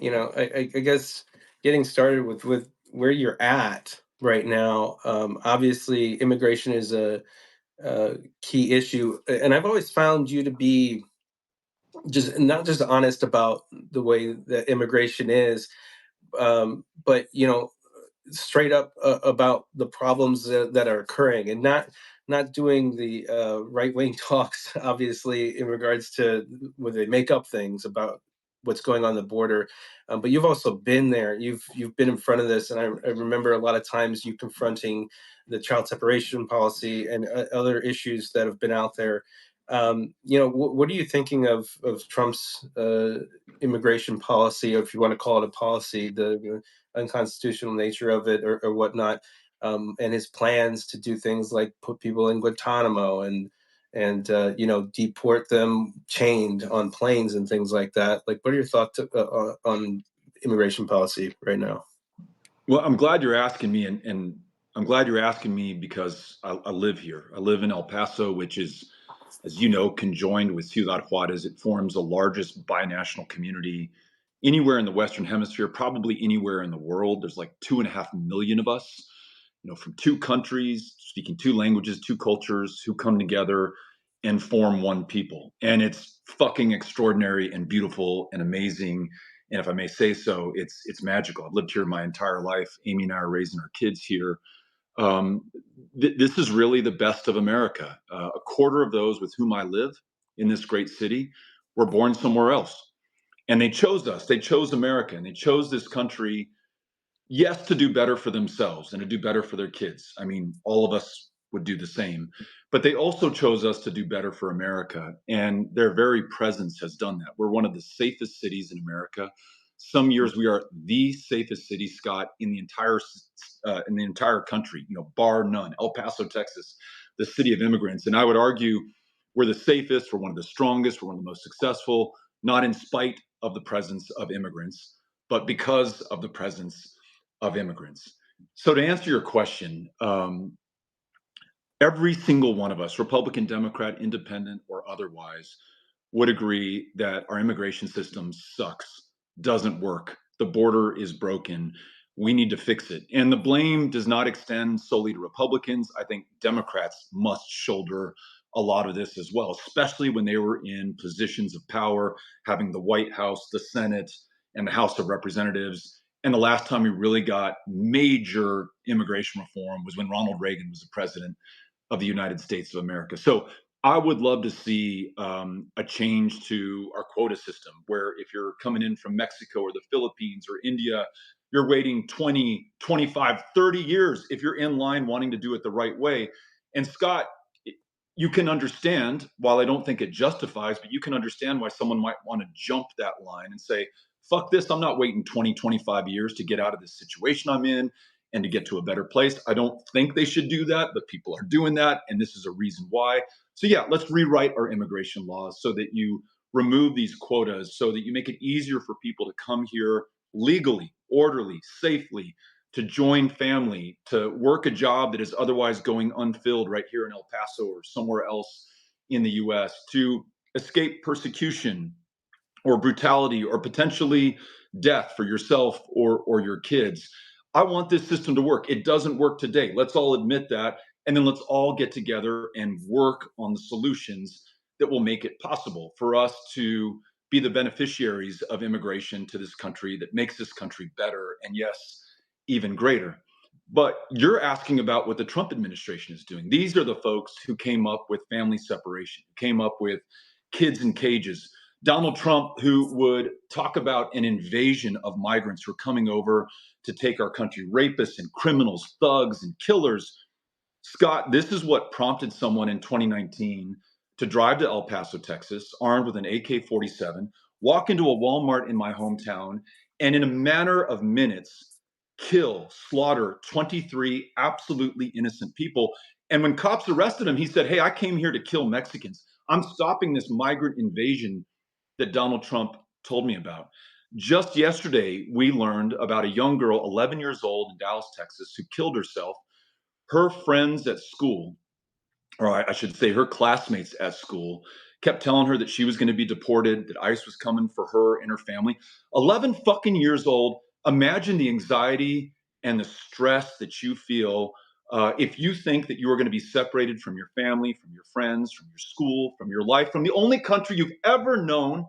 I guess getting started with where you're at right now. Obviously, immigration is a key issue, and I've always found you to be just not just honest about the way that immigration is, but straight up about the problems that are occurring, and not doing the right wing talks, obviously, in regards to where they make up things about what's going on the border. But you've also been there. You've been in front of this, and I remember a lot of times you confronting the child separation policy and other issues that have been out there. What are you thinking of Trump's immigration policy, or if you want to call it a policy, the unconstitutional nature of it, or whatnot, and his plans to do things like put people in Guantanamo and deport them chained on planes and things like that. Like, what are your thoughts on immigration policy right now? Well, I'm glad you're asking me, and I'm glad you're asking me because I live here. I live in El Paso, which is, as you know, conjoined with Ciudad Juarez. It forms the largest binational community anywhere in the Western Hemisphere, probably anywhere in the world. There's like 2.5 million of us, from two countries, speaking two languages, two cultures, who come together and form one people. And it's fucking extraordinary and beautiful and amazing. And if I may say so, it's magical. I've lived here my entire life. Amy and I are raising our kids here. um, this is really the best of America. A quarter of those with whom I live in this great city were born somewhere else. And they chose us. They chose America, and they chose this country, yes, to do better for themselves and to do better for their kids. I mean, all of us would do the same. But they also chose us to do better for America. And their very presence has done that. We're one of the safest cities in America. Some years we are the safest city, Scott, in the entire country, bar none. El Paso, Texas, the city of immigrants. And I would argue we're the safest, we're one of the strongest, we're one of the most successful, not in spite of the presence of immigrants, but because of the presence of immigrants. So to answer your question, every single one of us, Republican, Democrat, independent, or otherwise, would agree that our immigration system sucks, doesn't work. The border is broken. We need to fix it. And the blame does not extend solely to Republicans. I think Democrats must shoulder a lot of this as well, especially when they were in positions of power, having the White House, the Senate, and the House of Representatives. And the last time we really got major immigration reform was when Ronald Reagan was the president of the United States of America. So I would love to see a change to our quota system, where if you're coming in from Mexico or the Philippines or India, you're waiting 20, 25, 30 years if you're in line wanting to do it the right way. And Scott, you can understand, while I don't think it justifies, but you can understand why someone might want to jump that line and say, fuck this, I'm not waiting 20, 25 years to get out of this situation I'm in and to get to a better place. I don't think they should do that, but people are doing that, and this is a reason why. So yeah, let's rewrite our immigration laws so that you remove these quotas, so that you make it easier for people to come here legally, orderly, safely, to join family, to work a job that is otherwise going unfilled right here in El Paso or somewhere else in the US, to escape persecution or brutality or potentially death for yourself or your kids. I want this system to work. It doesn't work today. Let's all admit that. And then let's all get together and work on the solutions that will make it possible for us to be the beneficiaries of immigration to this country that makes this country better and, yes, even greater. But you're asking about what the Trump administration is doing. These are the folks who came up with family separation, came up with kids in cages. Donald Trump, who would talk about an invasion of migrants who are coming over to take our country, rapists and criminals, thugs and killers. Scott, this is what prompted someone in 2019 to drive to El Paso, Texas, armed with an AK 47, walk into a Walmart in my hometown, and in a matter of minutes, kill, slaughter 23 absolutely innocent people. And when cops arrested him, he said, "Hey, I came here to kill Mexicans. I'm stopping this migrant invasion that Donald Trump told me about." Just yesterday, we learned about a young girl, 11 years old in Dallas, Texas, who killed herself. Her friends at school, or I should say her classmates at school, kept telling her that she was going to be deported, that ICE was coming for her and her family. 11 fucking years old. Imagine the anxiety and the stress that you feel if you think that you are going to be separated from your family, from your friends, from your school, from your life, from the only country you've ever known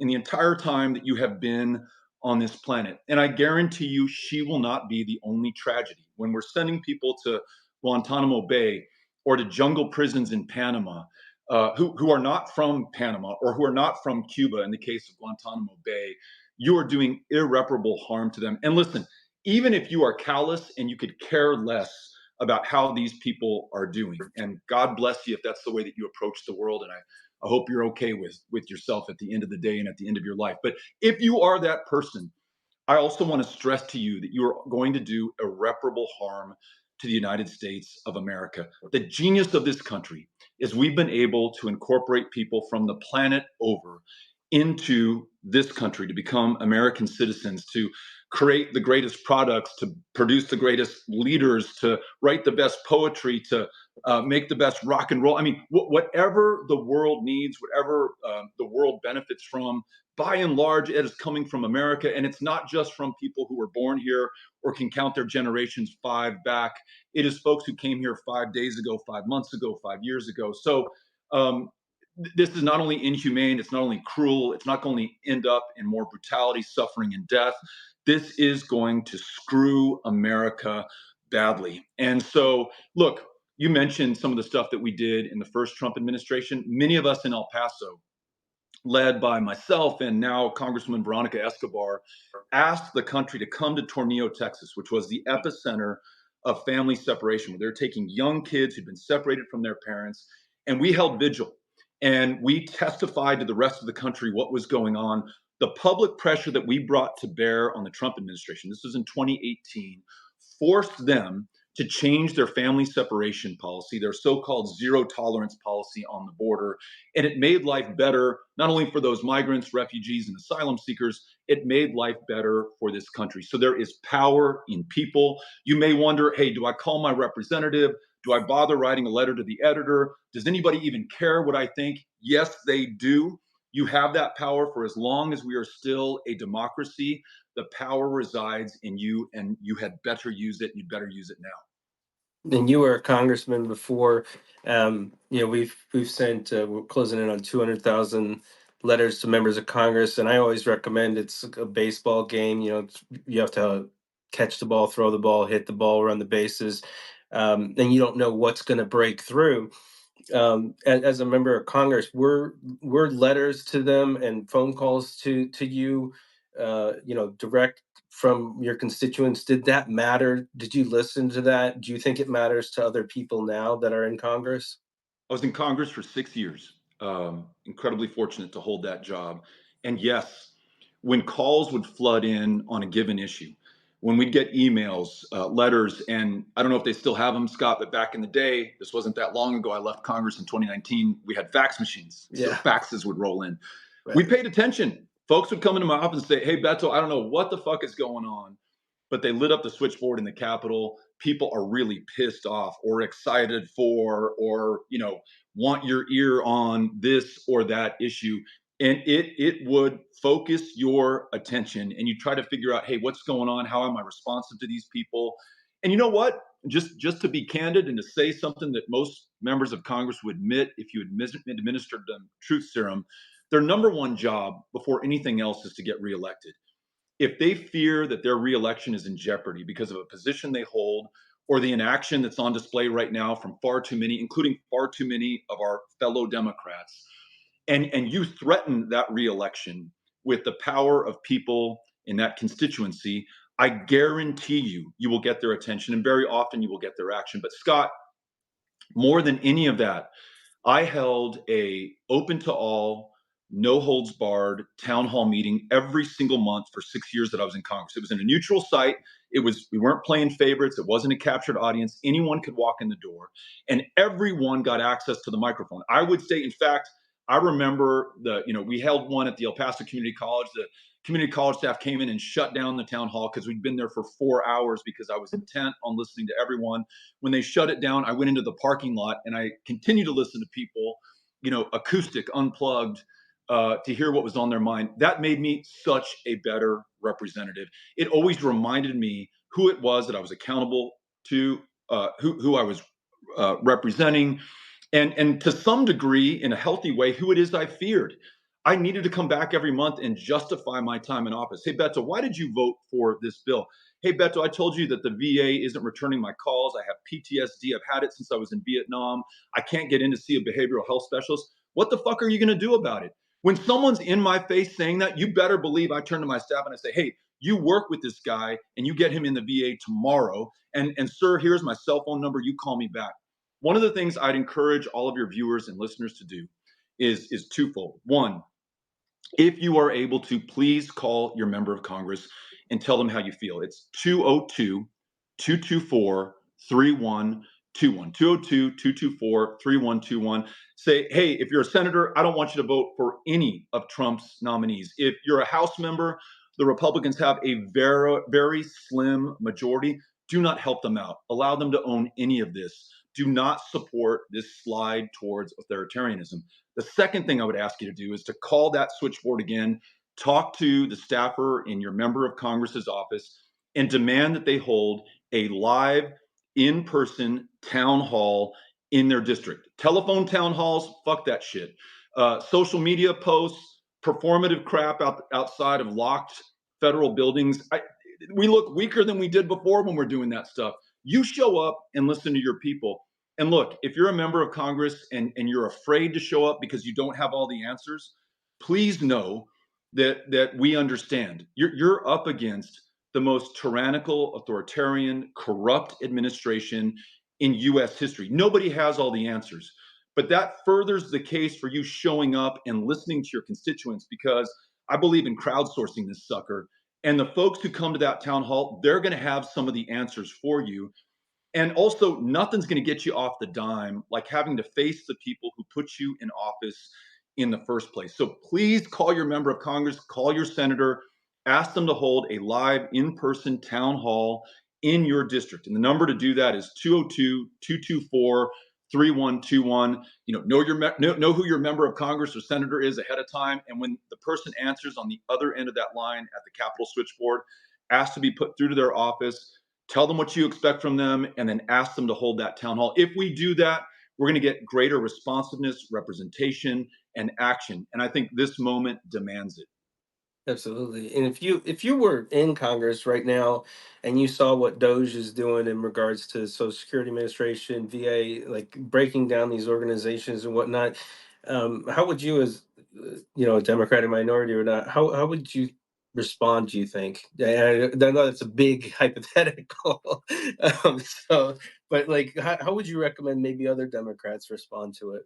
in the entire time that you have been on this planet. And I guarantee you, she will not be the only tragedy. When we're sending people to Guantanamo Bay or to jungle prisons in Panama, who are not from Panama or who are not from Cuba, in the case of Guantanamo Bay, you are doing irreparable harm to them. And listen, even if you are callous and you could care less about how these people are doing, and God bless you if that's the way that you approach the world, and I hope you're okay with yourself at the end of the day and at the end of your life. But if you are that person, I also want to stress to you that you are going to do irreparable harm to the United States of America. The genius of this country is we've been able to incorporate people from the planet over into this country to become American citizens, to create the greatest products, to produce the greatest leaders, to write the best poetry, to make the best rock and roll. I mean, whatever the world needs, whatever the world benefits from, by and large, it is coming from America. And it's not just from people who were born here or can count their generations five back. It is folks who came here 5 days ago, 5 months ago, 5 years ago. So this is not only inhumane, it's not only cruel, it's not going to end up in more brutality, suffering, and death. This is going to screw America badly. And so, look, you mentioned some of the stuff that we did in the first Trump administration. Many of us in El Paso, led by myself and now Congresswoman Veronica Escobar, asked the country to come to Tornillo, Texas, which was the epicenter of family separation, where they're taking young kids who'd been separated from their parents. And we held vigil and we testified to the rest of the country what was going on. The public pressure that we brought to bear on the Trump administration, this was in 2018, forced them to change their family separation policy, their so-called zero tolerance policy on the border. And it made life better, not only for those migrants, refugees, and asylum seekers, it made life better for this country. So there is power in people. You may wonder, hey, do I call my representative? Do I bother writing a letter to the editor? Does anybody even care what I think? Yes, they do. You have that power for as long as we are still a democracy. The power resides in you, and you had better use it. You'd better use it now. And you were a congressman before. We've sent we're closing in on 200,000 letters to members of Congress, and I always recommend it's a baseball game. You have to catch the ball, throw the ball, hit the ball, run the bases, and you don't know what's going to break through. As a member of Congress, were letters to them and phone calls to you, direct from your constituents. Did that matter? Did you listen to that? Do you think it matters to other people now that are in Congress? I was in Congress for 6 years. Incredibly fortunate to hold that job. And yes, when calls would flood in on a given issue, when we'd get emails, letters, and I don't know if they still have them, Scott, but back in the day, this wasn't that long ago. I left Congress in 2019. We had fax machines, so Yeah, faxes would roll in. We right. paid attention. Folks would come into my office and say, "Hey, Beto, I don't know what the fuck is going on, but they lit up the switchboard in the Capitol. People are really pissed off or excited for, or want your ear on this or that issue." And it would focus your attention, and you try to figure out, hey, what's going on? How am I responsive to these people? And you know what? Just to be candid and to say something that most members of Congress would admit, if you administered them truth serum, their number one job before anything else is to get reelected. If they fear that their reelection is in jeopardy because of a position they hold or the inaction that's on display right now from far too many, including far too many of our fellow Democrats, and you threaten that reelection with the power of people in that constituency, I guarantee you will get their attention, and very often you will get their action. But Scott, more than any of that, I held a open to all, no holds barred town hall meeting every single month for 6 years that I was in Congress. It was in a neutral site. We weren't playing favorites. It wasn't a captured audience. Anyone could walk in the door, and everyone got access to the microphone. I would say, in fact, I remember we held one at the El Paso Community College. The community college staff came in and shut down the town hall because we'd been there for 4 hours because I was intent on listening to everyone. When they shut it down, I went into the parking lot and I continued to listen to people acoustic, unplugged, to hear what was on their mind. That made me such a better representative. It always reminded me who it was that I was accountable to, who I was representing, and to some degree, in a healthy way, who it is I feared. I needed to come back every month and justify my time in office. Hey, Beto, why did you vote for this bill? Hey, Beto, I told you that the VA isn't returning my calls. I have PTSD. I've had it since I was in Vietnam. I can't get in to see a behavioral health specialist. What the fuck are you going to do about it? When someone's in my face saying that, you better believe I turn to my staff and I say, hey, you work with this guy and you get him in the VA tomorrow. And sir, here's my cell phone number. You call me back. One of the things I'd encourage all of your viewers and listeners to do is twofold. One, if you are able to, please call your member of Congress and tell them how you feel. It's 202 224 3121. 202 224 3121. Say, hey, if you're a senator, I don't want you to vote for any of Trump's nominees. If you're a House member, the Republicans have a very, very slim majority. Do not help them out. Allow them to own any of this. Do not support this slide towards authoritarianism. The second thing I would ask you to do is to call that switchboard again, talk to the staffer in your member of Congress's office, and demand that they hold a live, in person town hall in their district. Telephone town halls, fuck that shit. Social media posts, performative crap outside of locked federal buildings. We look weaker than we did before when we're doing that stuff. You show up and listen to your people. And look, if you're a member of Congress and you're afraid to show up because you don't have all the answers, please know that we understand. You're up against the most tyrannical, authoritarian, corrupt administration in US history. Nobody has all the answers. But that furthers the case for you showing up and listening to your constituents, because I believe in crowdsourcing this sucker. And the folks who come to that town hall, they're going to have some of the answers for you. And also, nothing's going to get you off the dime like having to face the people who put you in office in the first place. So please call your member of Congress, call your senator, ask them to hold a live in person town hall in your district. And the number to do that is 202 224 3121. Know who your member of Congress or senator is ahead of time. And when the person answers on the other end of that line at the Capitol switchboard, ask to be put through to their office. Tell them what you expect from them, and then ask them to hold that town hall. If we do that, we're going to get greater responsiveness, representation, and action. And I think this moment demands it. Absolutely. And if you were in Congress right now and you saw what Doge is doing in regards to Social Security Administration, VA, like breaking down these organizations and whatnot, how would you, as a Democratic minority or not, how would you respond? Do you think? I know that's a big hypothetical. So, but like, how would you recommend maybe other Democrats respond to it?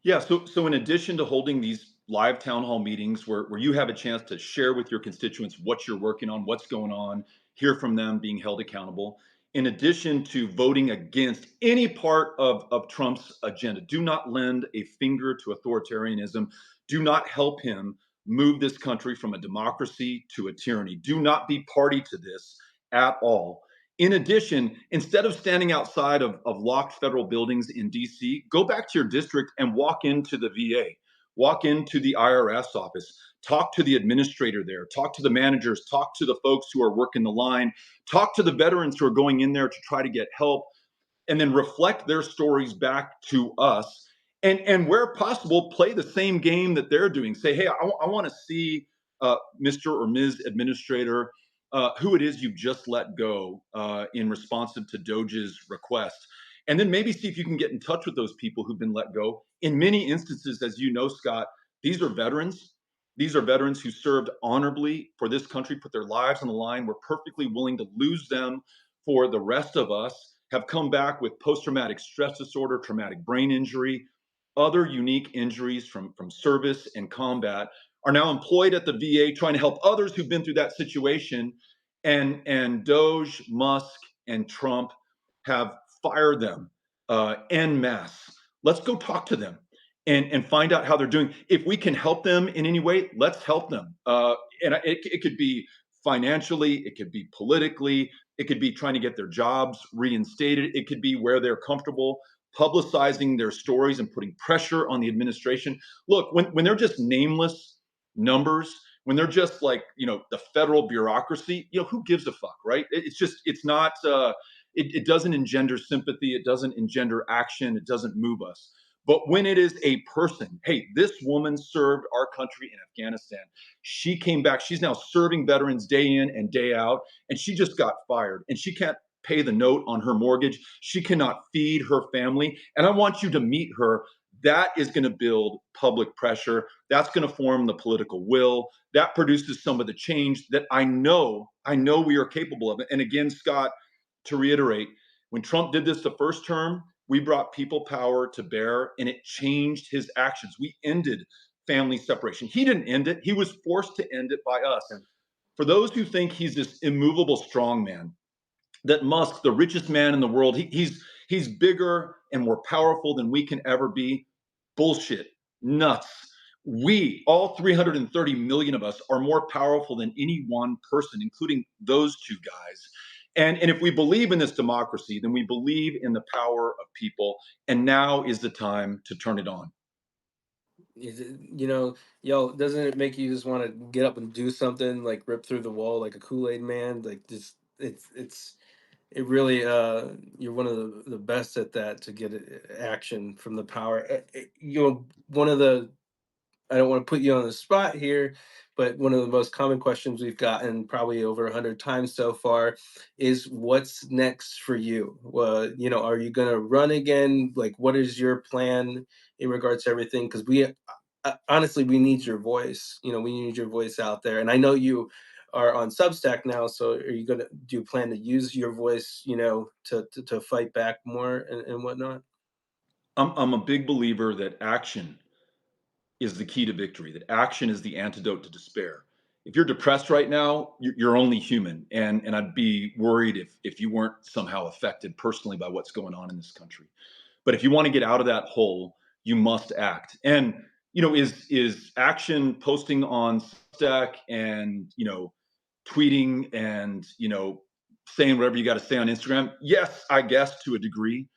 Yeah, so in addition to holding these live town hall meetings where you have a chance to share with your constituents what you're working on, what's going on, hear from them being held accountable, in addition to voting against any part of Trump's agenda, do not lend a finger to authoritarianism. Do not help him move this country from a democracy to a tyranny. Do not be party to this at all. In addition, instead of standing outside of locked federal buildings in DC, go back to your district and walk into the VA, walk into the IRS office, talk to the administrator there, talk to the managers, talk to the folks who are working the line, talk to the veterans who are going in there to try to get help, and then reflect their stories back to us. And where possible, play the same game that they're doing. Say, hey, I want to see Mr. or Ms. Administrator, who it is you've just let go in responsive to Doge's request. And then maybe see if you can get in touch with those people who've been let go. In many instances, as you know, Scott, these are veterans. These are veterans who served honorably for this country, put their lives on the line, were perfectly willing to lose them for the rest of us, have come back with post-traumatic stress disorder, traumatic brain injury, other unique injuries from service and combat, are now employed at the VA trying to help others who've been through that situation. And Doge, Musk, and Trump have fired them en masse. Let's go talk to them and find out how they're doing. If we can help them in any way, let's help them. And it could be financially, it could be politically, it could be trying to get their jobs reinstated, it could be where they're comfortable publicizing their stories and putting pressure on the administration. Look, when they're just nameless numbers, when they're just like, the federal bureaucracy, who gives a fuck, right? It's not, it doesn't engender sympathy. It doesn't engender action. It doesn't move us. But when it is a person, hey, this woman served our country in Afghanistan. She came back. She's now serving veterans day in and day out, and she just got fired, and she can't pay the note on her mortgage. She cannot feed her family. And I want you to meet her. That is going to build public pressure. That's going to form the political will. That produces some of the change that I know we are capable of. And again, Scott, to reiterate, when Trump did this the first term, we brought people power to bear, and it changed his actions. We ended family separation. He didn't end it. He was forced to end it by us. For those who think he's this immovable strongman, that Musk, the richest man in the world, he's bigger and more powerful than we can ever be. Bullshit. Nuts. We, all 330 million of us, are more powerful than any one person, including those two guys. And if we believe in this democracy, then we believe in the power of people. And now is the time to turn it on. Yo, doesn't it make you just want to get up and do something, like rip through the wall like a Kool-Aid man? Like, just it really, you're one of the best at that, to get action from the power. One of the, I don't want to put you on the spot here, but one of the most common questions we've gotten probably over 100 times so far is, what's next for you? Well, are you going to run again? Like, what is your plan in regards to everything? Because honestly, we need your voice. We need your voice out there. And I know you are on Substack now. So do you plan to use your voice, to fight back more and whatnot? I'm a big believer that action is the key to victory, that action is the antidote to despair. If you're depressed right now, you're only human. And I'd be worried if you weren't somehow affected personally by what's going on in this country. But if you want to get out of that hole, you must act. And, is action posting on Stack and, tweeting and, saying whatever you got to say on Instagram? Yes, I guess to a degree.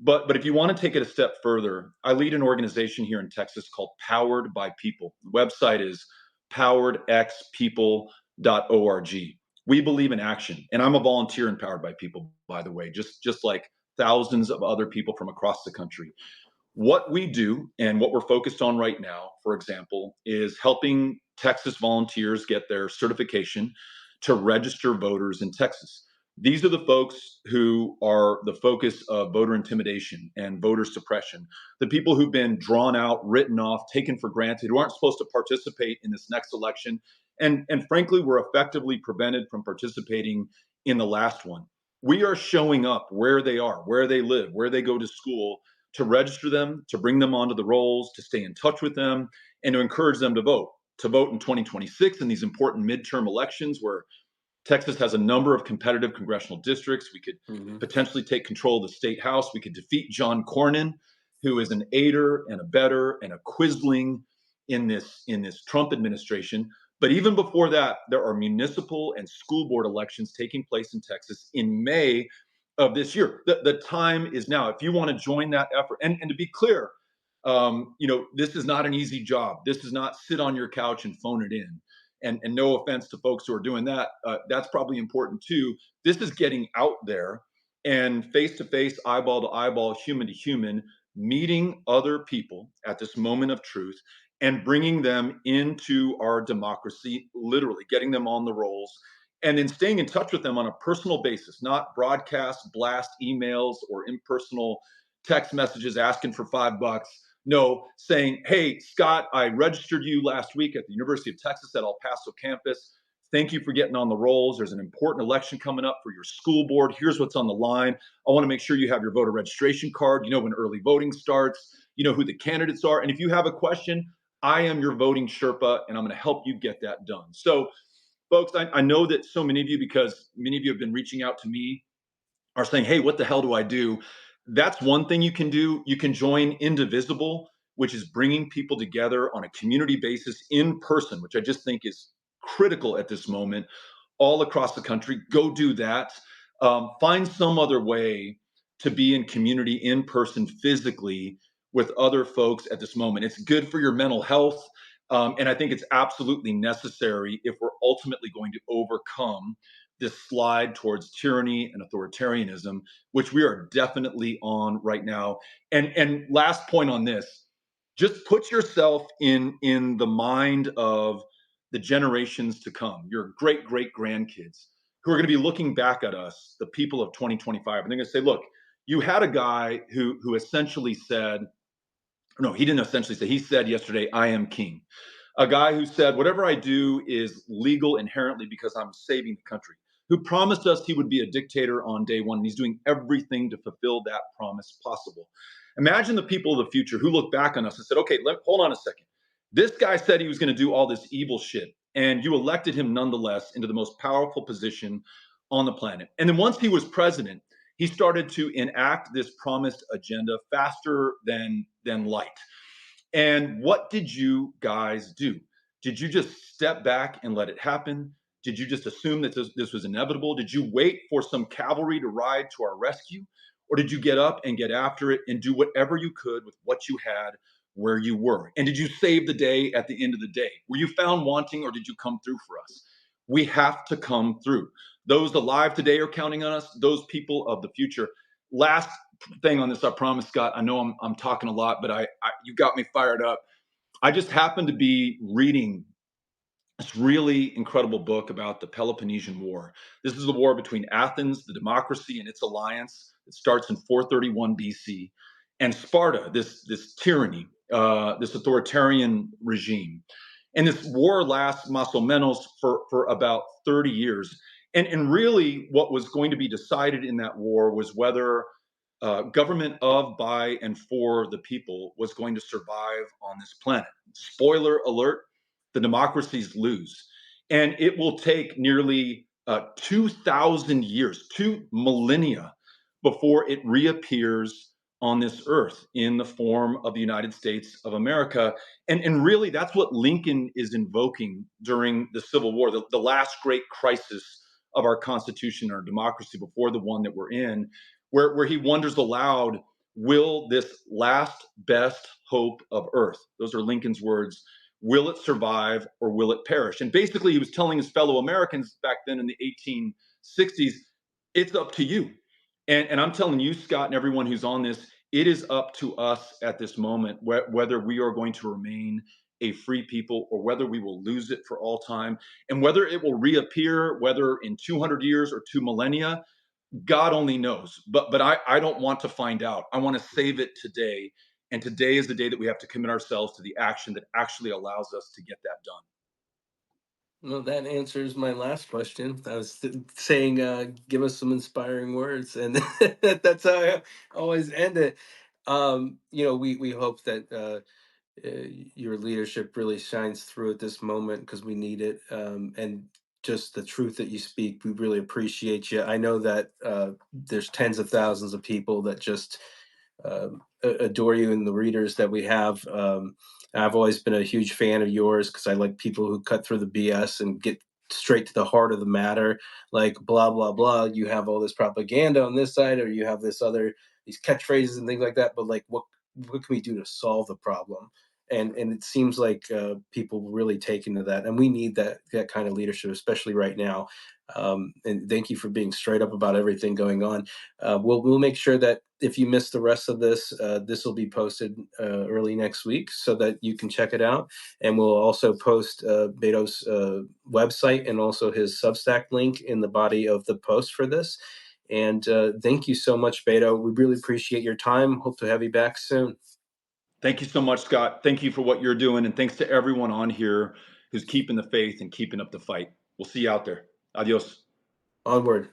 But if you want to take it a step further, I lead an organization here in Texas called Powered by People. The website is poweredxpeople.org. We believe in action, and I'm a volunteer in Powered by People, by the way, just like thousands of other people from across the country. What we do and what we're focused on right now, for example, is helping Texas volunteers get their certification to register voters in Texas. These are the folks who are the focus of voter intimidation and voter suppression, the people who've been drawn out, written off, taken for granted, who aren't supposed to participate in this next election. And frankly, were effectively prevented from participating in the last one. We are showing up where they are, where they live, where they go to school, to register them, to bring them onto the rolls, to stay in touch with them, and to encourage them to vote in 2026 in these important midterm elections where Texas has a number of competitive congressional districts. We could Hmm. potentially take control of the state house. We could defeat John Cornyn, who is an aider and abetter and a quisling in this Trump administration. But even before that, there are municipal and school board elections taking place in Texas in May of this year. The time is now. If you want to join that effort, and to be clear, this is not an easy job. This is not sit on your couch and phone it in. And no offense to folks who are doing that, that's probably important too. This is getting out there and face to face, eyeball to eyeball, human to human, meeting other people at this moment of truth and bringing them into our democracy, literally getting them on the rolls, and then staying in touch with them on a personal basis, not broadcast, blast emails or impersonal text messages asking for $5. No, saying, hey, Scott, I registered you last week at the University of Texas at El Paso campus. Thank you for getting on the rolls. There's an important election coming up for your school board. Here's what's on the line. I want to make sure you have your voter registration card. You know when early voting starts. You know who the candidates are. And if you have a question, I am your voting Sherpa, and I'm going to help you get that done. So, folks, I know that so many of you, because many of you have been reaching out to me, are saying, hey, what the hell do I do? That's one thing you can do. You can join Indivisible, which is bringing people together on a community basis in person, which I just think is critical at this moment all across the country. Go do that. Find some other way to be in community, in person, physically with other folks at this moment. It's good for your mental health. And I think it's absolutely necessary if we're ultimately going to overcome this slide towards tyranny and authoritarianism, which we are definitely on right now. And last point on this, just put yourself in the mind of the generations to come, your great grandkids, who are going to be looking back at us, the people of 2025, and they're going to say, look, you had a guy who essentially said, no, he didn't essentially say, he said yesterday, I am king. A guy who said, whatever I do is legal inherently because I'm saving the country, who promised us he would be a dictator on day one. And he's doing everything to fulfill that promise possible. Imagine the people of the future who look back on us and said, okay, hold on a second. This guy said he was going to do all this evil shit, and you elected him nonetheless into the most powerful position on the planet. And then once he was president, he started to enact this promised agenda faster than light. And what did you guys do? Did you just step back and let it happen? Did you just assume that this was inevitable? Did you wait for some cavalry to ride to our rescue? Or did you get up and get after it and do whatever you could with what you had where you were? And did you save the day at the end of the day? Were you found wanting or did you come through for us? We have to come through. Those alive today are counting on us, those people of the future. Last thing on this, I promise, Scott. I know I'm talking a lot, but you got me fired up. I just happened to be reading this really incredible book about the Peloponnesian War. This is the war between Athens, the democracy, and its alliance. It starts in 431 BC, and Sparta, this tyranny, this authoritarian regime. And this war lasts más o menos for about 30 years. And really, what was going to be decided in that war was whether government of, by, and for the people was going to survive on this planet. Spoiler alert, the democracies lose. And it will take nearly 2,000 years, 2 millennia, before it reappears on this earth in the form of the United States of America. And really, that's what Lincoln is invoking during the Civil War, the last great crisis of our Constitution, our democracy, before the one that we're in, where he wonders aloud, will this last best hope of earth, those are Lincoln's words, will it survive or will it perish? And basically, he was telling his fellow Americans back then in the 1860s, it's up to you. And I'm telling you, Scott, and everyone who's on this, it is up to us at this moment whether we are going to remain a free people or whether we will lose it for all time. And whether it will reappear, whether in 200 years or 2 millennia, God only knows. But I don't want to find out. I want to save it today. And today is the day that we have to commit ourselves to the action that actually allows us to get that done. Well, that answers my last question. I was saying, give us some inspiring words, and that's how I always end it. We hope that your leadership really shines through at this moment because we need it, and just the truth that you speak. We really appreciate you. I know that there's tens of thousands of people that just adore you and the readers that we have. I've always been a huge fan of yours because I like people who cut through the BS and get straight to the heart of the matter. Like blah blah blah. You have all this propaganda on this side, or you have these catchphrases and things like that. But like, what can we do to solve the problem? And it seems like people really take into that, and we need that kind of leadership, especially right now. And thank you for being straight up about everything going on. We'll make sure that if you miss the rest of this, this will be posted early next week so that you can check it out. And we'll also post Beto's website and also his Substack link in the body of the post for this. And thank you so much, Beto. We really appreciate your time. Hope to have you back soon. Thank you so much, Scott. Thank you for what you're doing. And thanks to everyone on here who's keeping the faith and keeping up the fight. We'll see you out there. Adios. Onward.